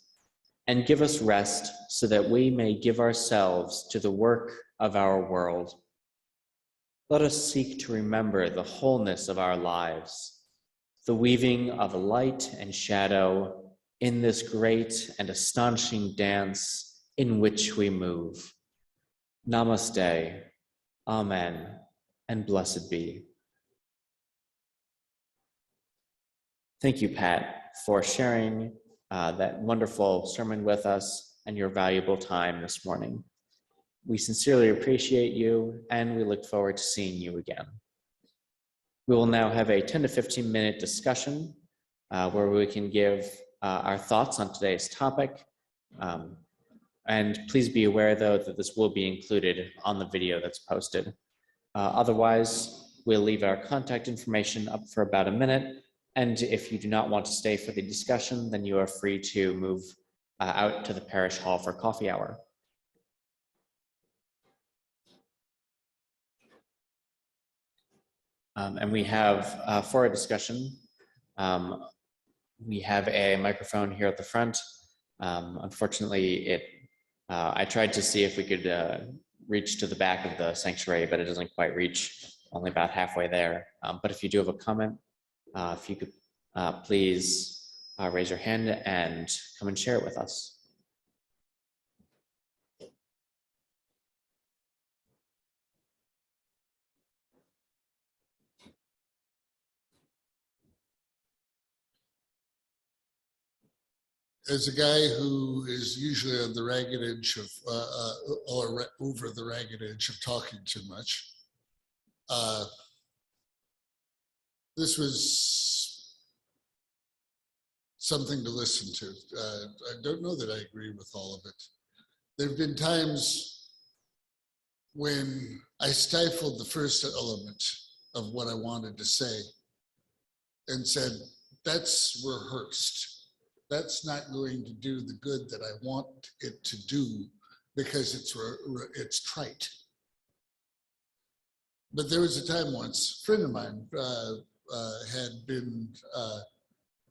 and give us rest so that we may give ourselves to the work of our world. Let us seek to remember the wholeness of our lives, the weaving of light and shadow in this great and astonishing dance in which we move. Namaste, Amen, and blessed be. Thank you, Pat, for sharing that wonderful sermon with us and your valuable time this morning. We sincerely appreciate you, and we look forward to seeing you again. We will now have a 10 to 15 minute discussion where we can give our thoughts on today's topic. And please be aware, though, that this will be included on the video that's posted. Otherwise, we'll leave our contact information up for about a minute. And if you do not want to stay for the discussion, then you are free to move out to the parish hall for coffee hour. And we have, for a discussion, we have a microphone here at the front. Unfortunately, I tried to see if we could reach to the back of the sanctuary, but it doesn't quite reach, only about halfway there. But if you do have a comment, if you could please raise your hand and come and share it with us. as a guy who is usually on the ragged edge of, or over the ragged edge of talking too much, this was something to listen to. I don't know that I agree with all of it. There have been times when I stifled the first element of what I wanted to say and said, that's rehearsed. That's not going to do the good that I want it to do because it's trite. But there was a time once, a friend of mine had been,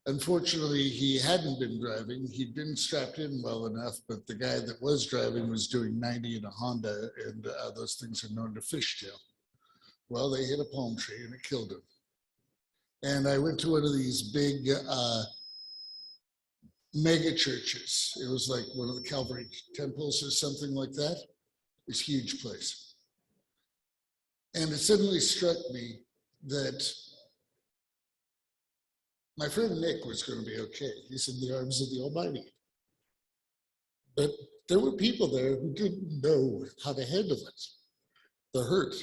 unfortunately, he hadn't been driving. He'd been strapped in well enough, but the guy that was driving was doing 90 in a Honda, and those things are known to fishtail. Well, they hit a palm tree and it killed him. And I went to one of these big mega churches. It was like one of the Calvary temples or something like that. This huge place. And it suddenly struck me that my friend Nick was going to be okay. He's in the arms of the Almighty. But there were people there who didn't know how to handle it, the hurt.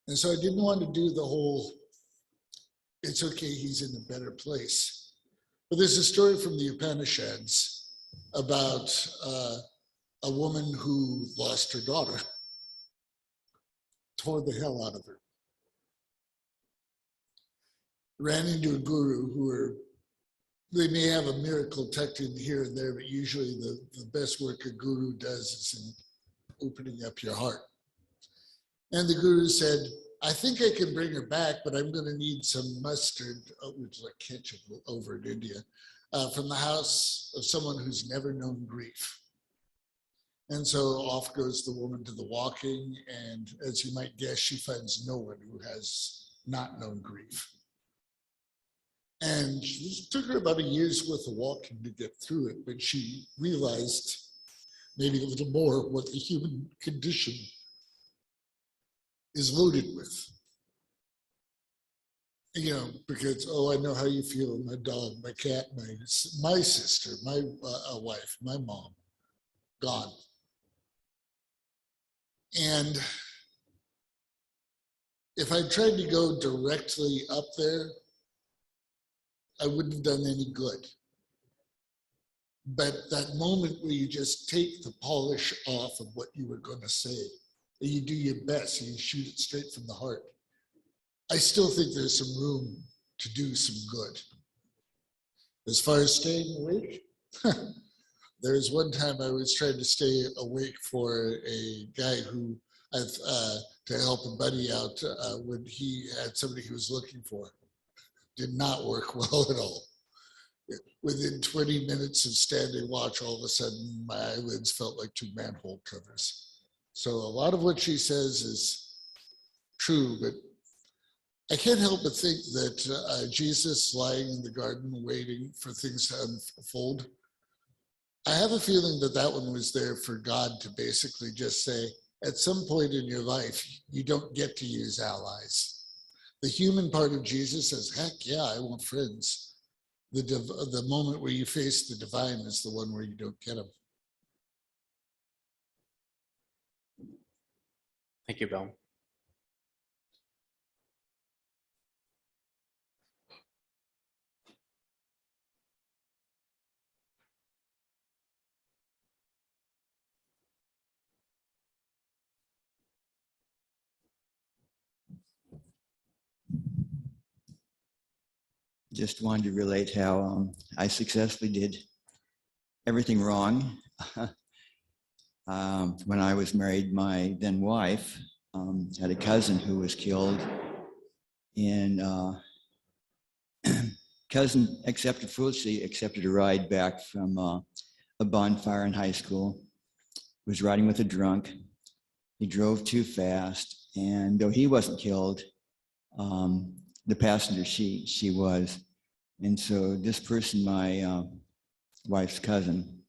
And so I didn't want to do the whole, it's okay, he's in a better place. But there's a story from the Upanishads about a woman who lost her daughter, tore the hell out of her. Ran into a guru they may have a miracle tucked in here and there, but usually the best work a guru does is in opening up your heart. And the guru said, I think I can bring her back, but I'm going to need some mustard, which is like ketchup over in India, from the house of someone who's never known grief. And so off goes the woman to the walking, and as you might guess, she finds no one who has not known grief. And it took her about a year's worth of walking to get through it, but she realized maybe a little more what the human condition is loaded with. You know, because, oh, I know how you feel, my dog, my cat, my sister, my wife, my mom, gone. And if I tried to go directly up there, I wouldn't have done any good. But that moment where you just take the polish off of what you were going to say, and you do your best, and you shoot it straight from the heart, I still think there's some room to do some good. As far as staying awake, there was one time I was trying to stay awake for a guy who, to help a buddy out when he had somebody he was looking for. Did not work well at all. Within 20 minutes of standing watch, all of a sudden my eyelids felt like 2 manhole covers. So a lot of what she says is true, but I can't help but think that Jesus lying in the garden waiting for things to unfold, I have a feeling that that one was there for God to basically just say, at some point in your life, you don't get to use allies. The human part of Jesus says, heck yeah, I want friends. The moment where you face the divine is the one where you don't get them. Thank you, Bill. Just wanted to relate how I successfully did everything wrong. When I was married, my then wife had a cousin who was killed, and cousin accepted foolishly accepted a ride back from a bonfire in high school. Was riding with a drunk. He drove too fast, and though he wasn't killed, the passenger, she was. And so this person, my wife's cousin,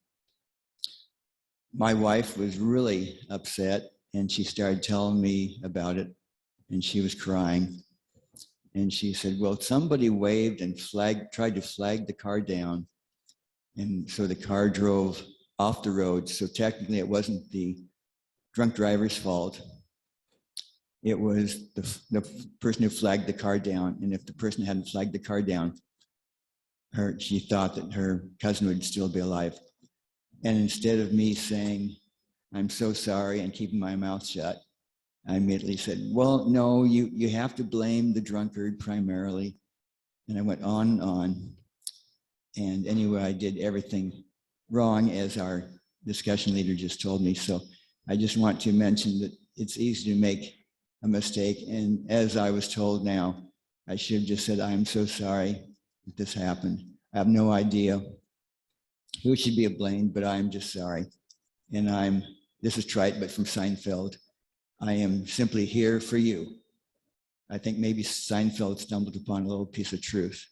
my wife was really upset, and she started telling me about it, and she was crying. And she said, well, somebody waved and tried to flag the car down, And so the car drove off the road. So technically it wasn't the drunk driver's fault. It was the person who flagged the car down. And if the person hadn't flagged the car down, she thought that her cousin would still be alive. And instead of me saying, I'm so sorry, and keeping my mouth shut, I immediately said, well, no, you have to blame the drunkard primarily. And I went on and on. And anyway, I did everything wrong, as our discussion leader just told me. So I just want to mention that it's easy to make a mistake. And as I was told now, I should have just said, I'm so sorry that this happened. I have no idea who should be blamed, but I'm just sorry. And this is trite, but from Seinfeld, I am simply here for you. I think maybe Seinfeld stumbled upon a little piece of truth,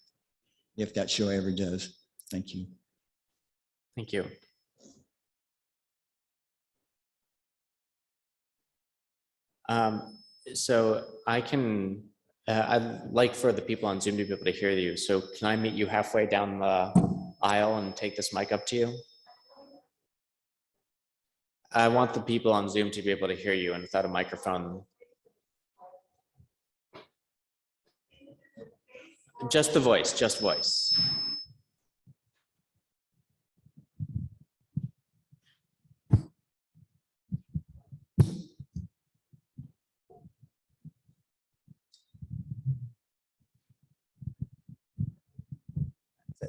if that show ever does. Thank you. Thank you. So I'd like for the people on Zoom to be able to hear you. So can I meet you halfway down the aisle and take this mic up to you? I want the people on Zoom to be able to hear you, and without a microphone. Just the voice, just voice.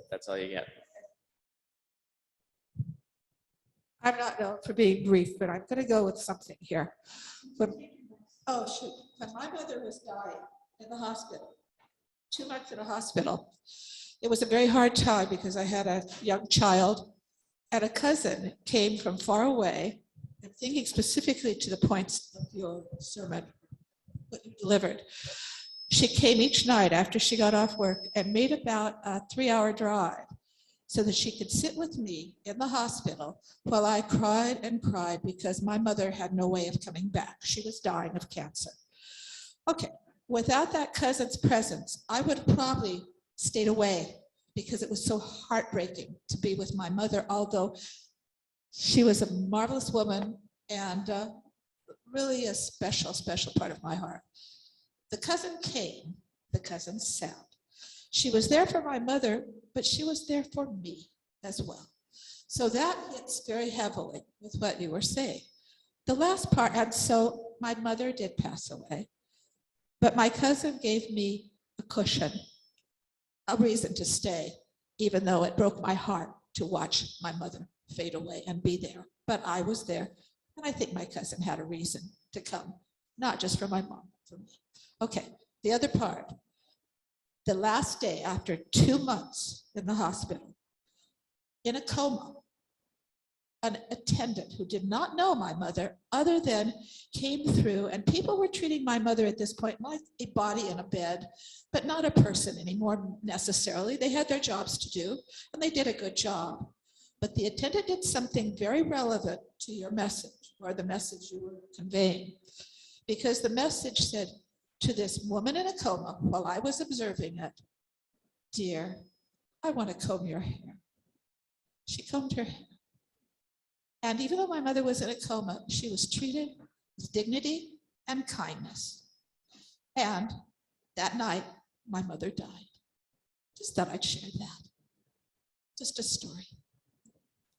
That's all you get. I'm not known for being brief, but I'm going to go with something here. When my mother was dying in the hospital, 2 months in a hospital, it was a very hard time because I had a young child, and a cousin came from far away. I'm thinking specifically to the points of your sermon, what you delivered. She came each night after she got off work and made about a 3-hour drive so that she could sit with me in the hospital while I cried and cried because my mother had no way of coming back. She was dying of cancer. Okay, without that cousin's presence, I would have probably stayed away because it was so heartbreaking to be with my mother, although she was a marvelous woman and really a special, special part of my heart. The cousin came, the cousin sat. She was there for my mother, but she was there for me as well. So that hits very heavily with what you were saying. The last part, and so my mother did pass away, but my cousin gave me a cushion, a reason to stay, even though it broke my heart to watch my mother fade away and be there. But I was there, and I think my cousin had a reason to come, not just for my mom, for me. Okay, the other part. The last day after 2 months in the hospital, in a coma, an attendant who did not know my mother other than came through, and people were treating my mother at this point like a body in a bed, but not a person anymore necessarily. They had their jobs to do, and they did a good job. But the attendant did something very relevant to your message, or the message you were conveying, because the message said, to this woman in a coma, while I was observing it, dear, I want to comb your hair. She combed her hair. And even though my mother was in a coma, she was treated with dignity and kindness. And that night, my mother died. Just thought I'd share that. Just a story.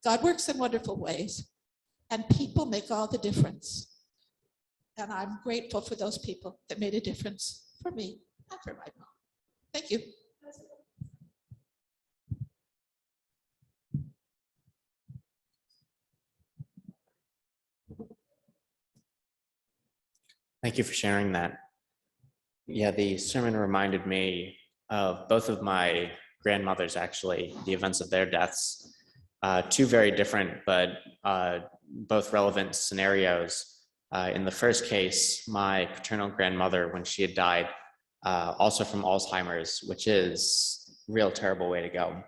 God works in wonderful ways, and people make all the difference. And I'm grateful for those people that made a difference for me and for my mom. Thank you. Thank you for sharing that. Yeah, the sermon reminded me of both of my grandmothers, actually, the events of their deaths. Two very different, but both relevant scenarios. In the first case, my paternal grandmother, when she had died, also from Alzheimer's, which is a real terrible way to go.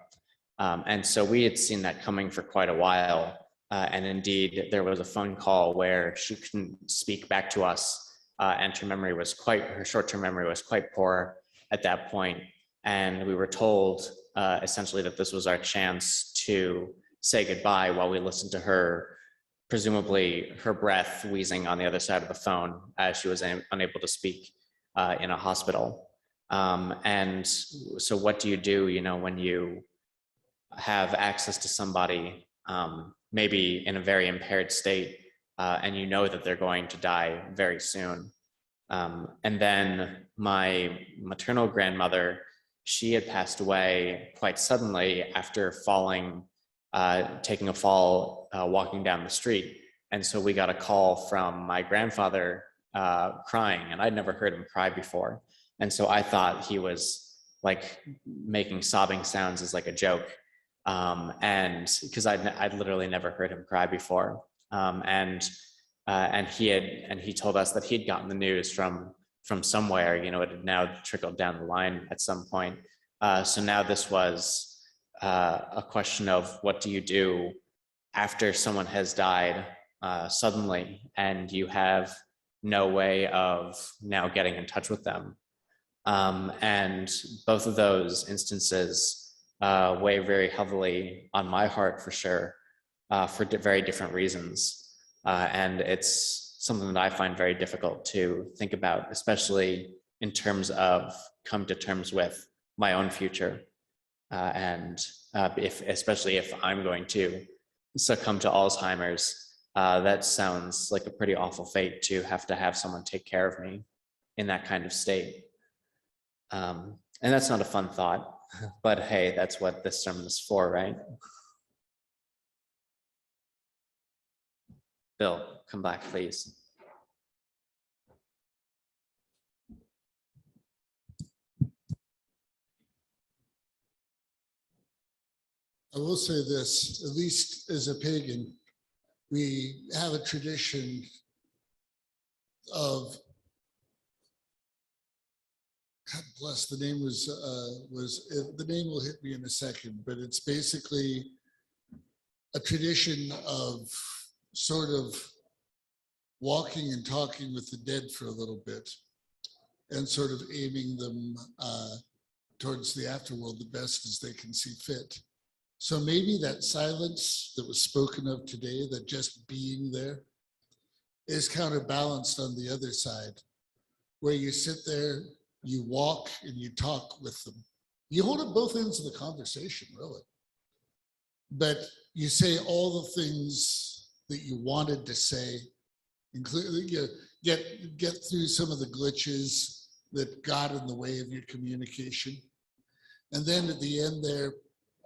And so we had seen that coming for quite a while. And indeed, there was a phone call where she couldn't speak back to us, and her short-term memory was quite poor at that point. And we were told essentially that this was our chance to say goodbye while we listened to her, presumably her breath wheezing on the other side of the phone as she was unable to speak in a hospital. And so what do, when you have access to somebody, maybe in a very impaired state, and you know that they're going to die very soon? And then my maternal grandmother, she had passed away quite suddenly after taking a fall, walking down the street. And so we got a call from my grandfather crying, and I'd never heard him cry before. And so I thought he was like making sobbing sounds as like a joke. And because I'd literally never heard him cry before. And he told us that he'd gotten the news from somewhere, it had now trickled down the line at some point. So now this was a question of what do you do after someone has died suddenly, and you have no way of now getting in touch with them. And both of those instances weigh very heavily on my heart for sure, for very different reasons. And it's something that I find very difficult to think about, especially in terms of come to terms with my own future. And especially if I'm going to succumb to Alzheimer's, that sounds like a pretty awful fate to have someone take care of me in that kind of state. And that's not a fun thought, but hey, that's what this sermon is for, right? Bill, come back, please. I will say this, at least as a pagan, we have a tradition of, God bless, the name the name will hit me in a second, but it's basically a tradition of sort of walking and talking with the dead for a little bit and sort of aiming them towards the afterworld the best as they can see fit. So maybe that silence that was spoken of today, that just being there, is counterbalanced on the other side, where you sit there, you walk and you talk with them. You hold up both ends of the conversation, really. But you say all the things that you wanted to say, including you get through some of the glitches that got in the way of your communication. And then at the end there,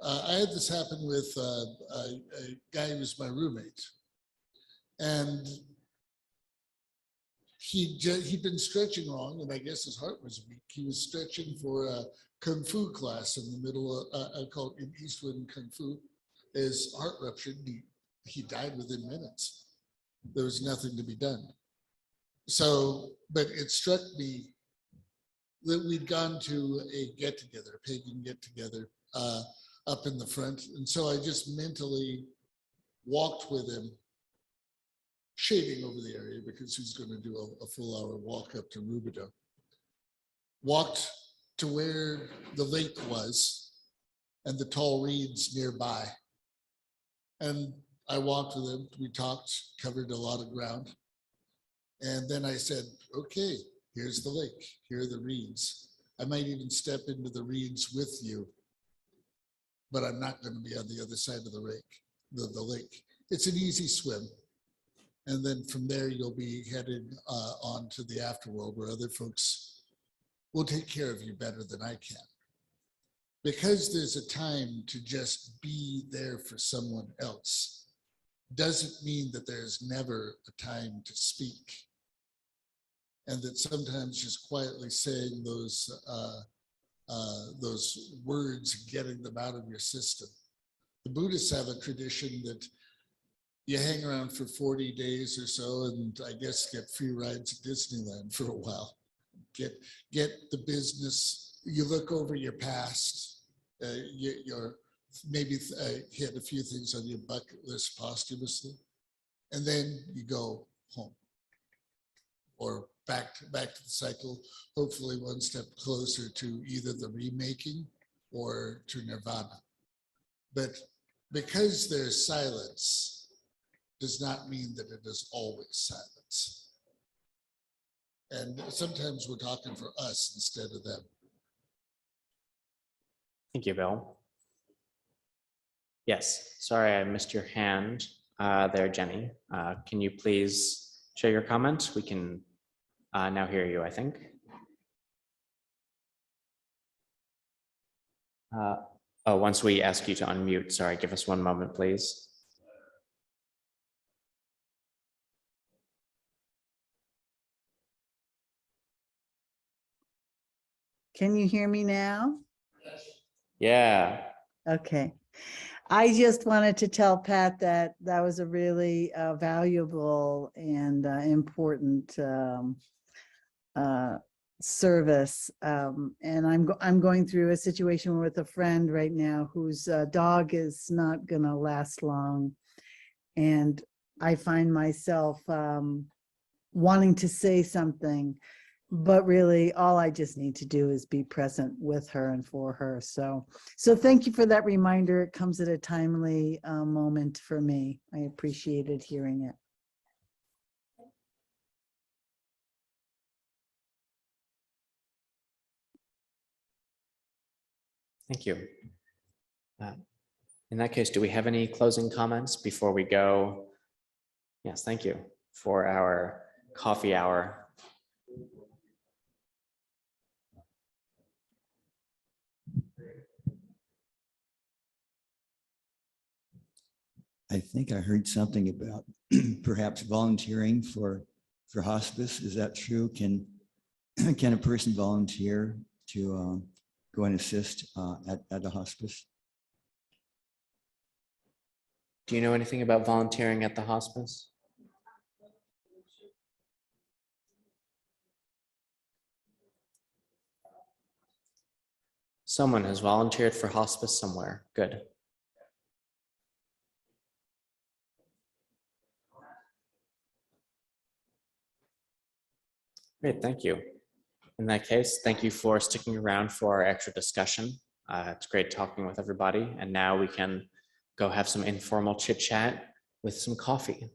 I had this happen with a guy who was my roommate. And he'd been stretching wrong, and I guess his heart was weak. He was stretching for a Kung Fu class in the middle of, I call it in Eastwood Kung Fu. His heart ruptured, he died within minutes. There was nothing to be done. So, but it struck me that we'd gone to a get-together, a pagan get-together up in the front. And so I just mentally walked with him, shading over the area because he's going to do a full hour walk up to Rubidoux. Walked to where the lake was and the tall reeds nearby. And I walked with him, we talked, covered a lot of ground. And then I said, okay, here's the lake, here are the reeds. I might even step into the reeds with you, but I'm not going to be on the other side of the lake. It's an easy swim. And then from there, you'll be headed on to the afterworld where other folks will take care of you better than I can. Because there's a time to just be there for someone else doesn't mean that there's never a time to speak. And that sometimes just quietly saying those words, getting them out of your system. The Buddhists have a tradition that you hang around for 40 days or so, and I guess get free rides at Disneyland for a while. Get the business. You look over your past. You're maybe hit a few things on your bucket list posthumously, and then you go home or back to the cycle, hopefully one step closer to either the remaking or to nirvana. But because there's silence does not mean that it is always silence. And sometimes we're talking for us instead of them. Thank you, Bill. Yes, sorry, I missed your hand there, Jenny. Can you please share your comment? We can now hear you, I think. Oh, once we ask you to unmute, sorry, give us one moment, please. Can you hear me now? Yeah, Okay. I just wanted to tell Pat that that was a really valuable and important service. And I'm going through a situation with a friend right now whose dog is not going to last long. And I find myself wanting to say something, but really all I just need to do is be present with her and for her. So thank you for that reminder. It comes at a timely moment for me. I appreciated hearing it. thank you. In that case, do we have any closing comments before we go? Yes, thank you for our coffee hour. I think I heard something about perhaps volunteering for hospice. Is that true? Can a person volunteer to go and assist at the hospice? Do you know anything about volunteering at the hospice? Someone has volunteered for hospice somewhere. Good. Great, thank you. In that case, thank you for sticking around for our extra discussion. It's great talking with everybody. And now we can go have some informal chit chat with some coffee.